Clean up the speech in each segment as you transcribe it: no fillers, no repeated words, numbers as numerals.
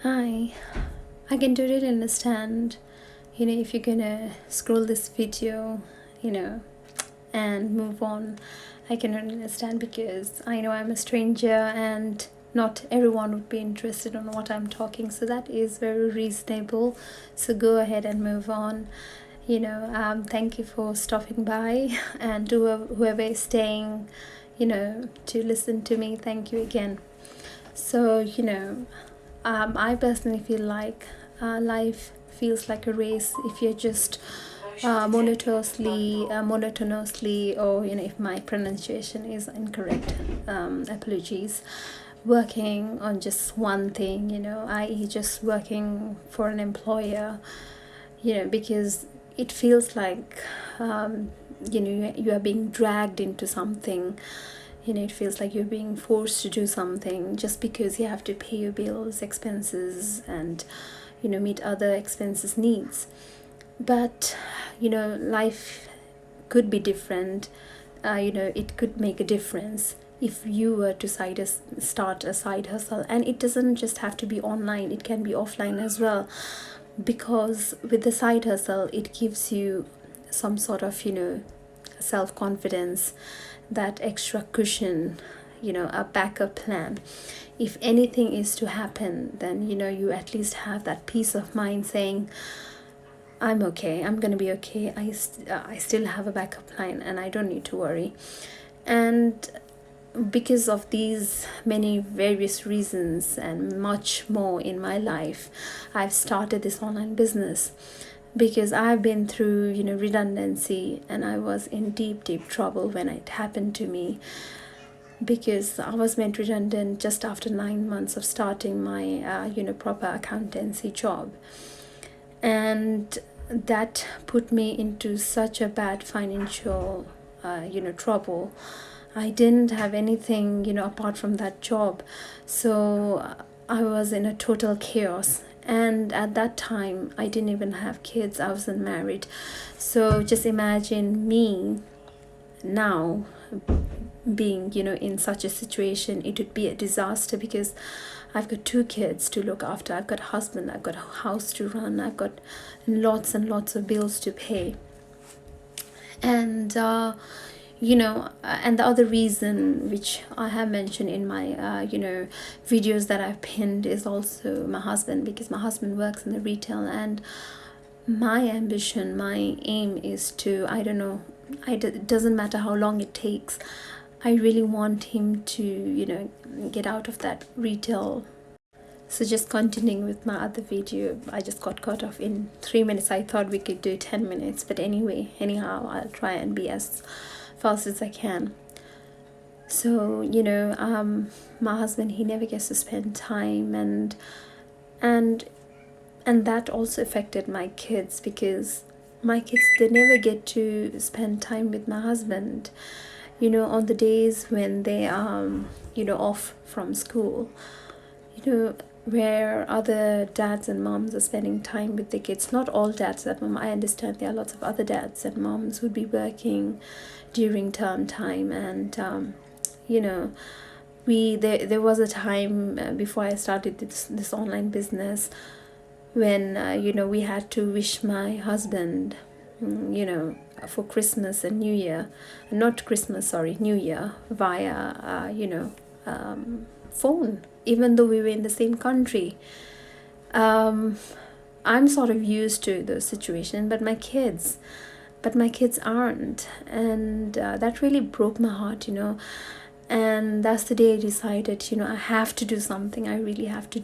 Hi, I can totally understand, if you're gonna scroll this video, and move on. I can understand because I know I'm a stranger and not everyone would be interested on what I'm talking, so that is very reasonable. So go ahead and move on. Thank you for stopping by, and to whoever is staying, to listen to me, thank you again. So, I personally feel like life feels like a race if you're just monotonously, or if my pronunciation is incorrect, apologies, working on just one thing, i.e., just working for an employer, because it feels like you are being dragged into something. It feels like you're being forced to do something just because you have to pay your bills, expenses, and meet other expenses needs. But life could be different. It could make a difference if you were to start a side hustle, and it doesn't just have to be online, it can be offline as well, because with the side hustle it gives you some sort of self-confidence, that extra cushion, a backup plan. If anything is to happen, then you at least have that peace of mind saying, I'm okay, I'm gonna be okay, I still have a backup plan and I don't need to worry. And because of these many various reasons and much more in my life, I've started this online business, because I've been through redundancy, and I was in deep trouble when it happened to me, because I was made redundant just after 9 months of starting my proper accountancy job. And that put me into such a bad financial trouble. I didn't have anything apart from that job, so I was in a total chaos. And at that time I didn't even have kids, I wasn't married. So just imagine me now being in such a situation. It would be a disaster, because I've got 2 kids to look after, I've got a husband, I've got a house to run, I've got lots and lots of bills to pay. And and the other reason, which I have mentioned in my videos that I've pinned, is also my husband, because my husband works in the retail, and my ambition, my aim is to, I don't know, it doesn't matter how long it takes, I really want him to get out of that retail. So just continuing with my other video, I just got cut off in 3 minutes. I thought we could do 10 minutes, but anyhow, I'll try and be as fast as I can. So my husband, he never gets to spend time, and that also affected my kids, because my kids, they never get to spend time with my husband on the days when they are off from school, where other dads and moms are spending time with the kids. Not all dads and mom, I understand there are lots of other dads and moms who'd be working during term time. And there was a time before I started this online business, when we had to wish my husband for Christmas and New Year, not Christmas, sorry, New Year, via phone, even though we were in the same country. I'm sort of used to the situation, but my kids aren't, and that really broke my heart. And that's the day I decided, I have to do something. I really have to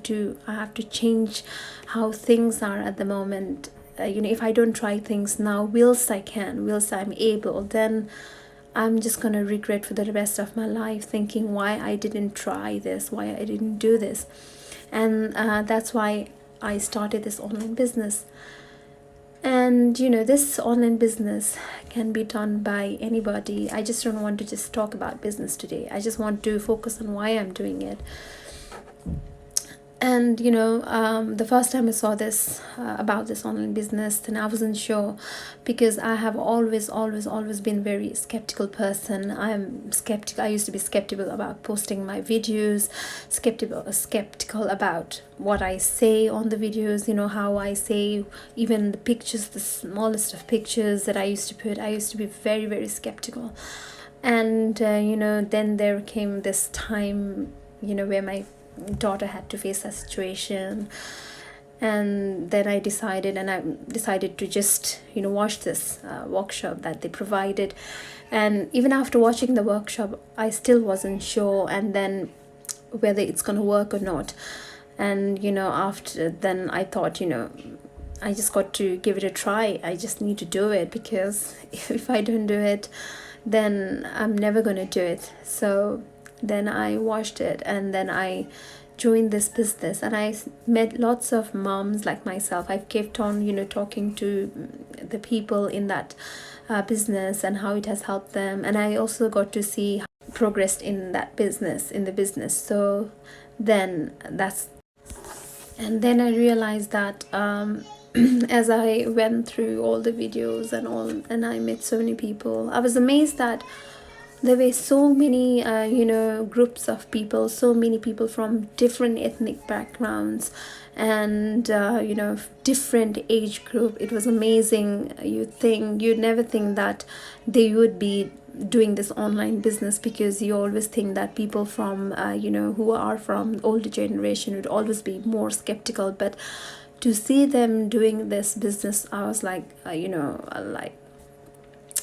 change how things are at the moment. If I don't try things now, whilst I'm able, then I'm just gonna regret for the rest of my life, thinking why I didn't try this, why I didn't do this. And that's why I started this online business. And this online business can be done by anybody. I just don't want to just talk about business today. I just want to focus on why I'm doing it. And the first time I saw this about this online business, then I wasn't sure, because I have always been very skeptical person. I'm skeptical. I used to be skeptical about posting my videos, skeptical about what I say on the videos, how I say, even the pictures, the smallest of pictures that I used to put. I used to be very, very skeptical. And then there came this time, where my daughter had to face a situation, and then I decided to just watch this workshop that they provided. And even after watching the workshop, I still wasn't sure, and then whether it's gonna work or not. And after then I thought, I just got to give it a try. I just need to do it, because if I don't do it, then I'm never gonna do it. So then I watched it, and then I joined this business, and I met lots of moms like myself. I've kept on talking to the people in that business, and how it has helped them. And I also got to see how I progressed in the business. So then I realized that as I went through all the videos and I met so many people, I was amazed that there were so many groups of people, so many people from different ethnic backgrounds, and different age group. It was amazing. You'd never think that they would be doing this online business, because you always think that people from who are from older generation would always be more skeptical. But to see them doing this business, I was like like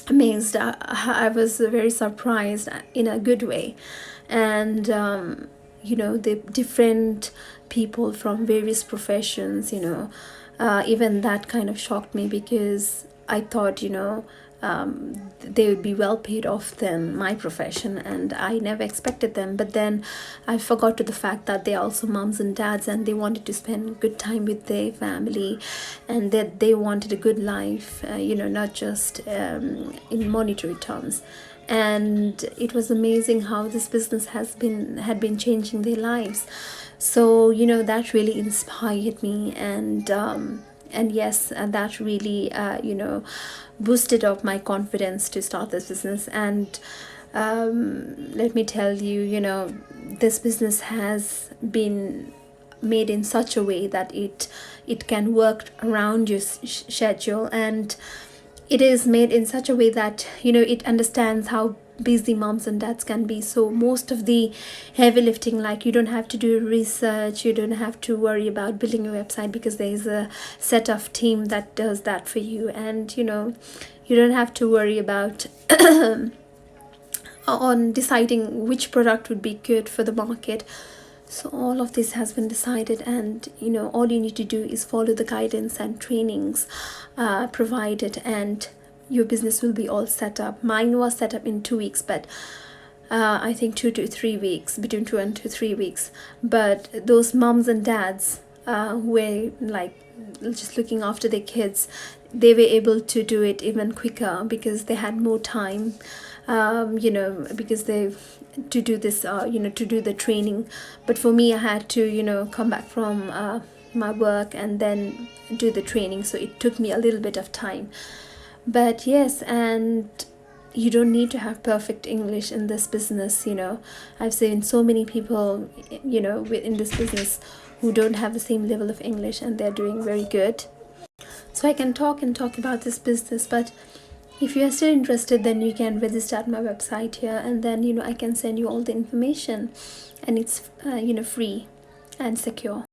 amazed. I was very surprised in a good way. And the different people from various professions, even that kind of shocked me, because I thought they would be well paid off than my profession, and I never expected them. But then I forgot to the fact that they're also moms and dads, and they wanted to spend good time with their family, and that they wanted a good life, not just in monetary terms. And it was amazing how this business had been changing their lives. So that really inspired me. And yes, and that really boosted up my confidence to start this business. And let me tell you, this business has been made in such a way that it can work around your schedule, and it is made in such a way that it understands how busy moms and dads can be. So most of the heavy lifting, like you don't have to do research, you don't have to worry about building a website, because there is a set of team that does that for you. And you don't have to worry about on deciding which product would be good for the market. So all of this has been decided, and all you need to do is follow the guidance and trainings provided, and your business will be all set up. Mine was set up in 2 weeks, but I think 2 to 3 weeks, between 2 and 3 weeks. But those moms and dads who were like just looking after their kids, they were able to do it even quicker, because they had more time, because they to do this to do the training. But for me, I had to come back from my work and then do the training, so it took me a little bit of time. But yes, and you don't need to have perfect English in this business. I've seen so many people in this business who don't have the same level of English, and they're doing very good. So I can talk about this business, but if you are still interested, then you can register at my website here, and then I can send you all the information, and it's free and secure.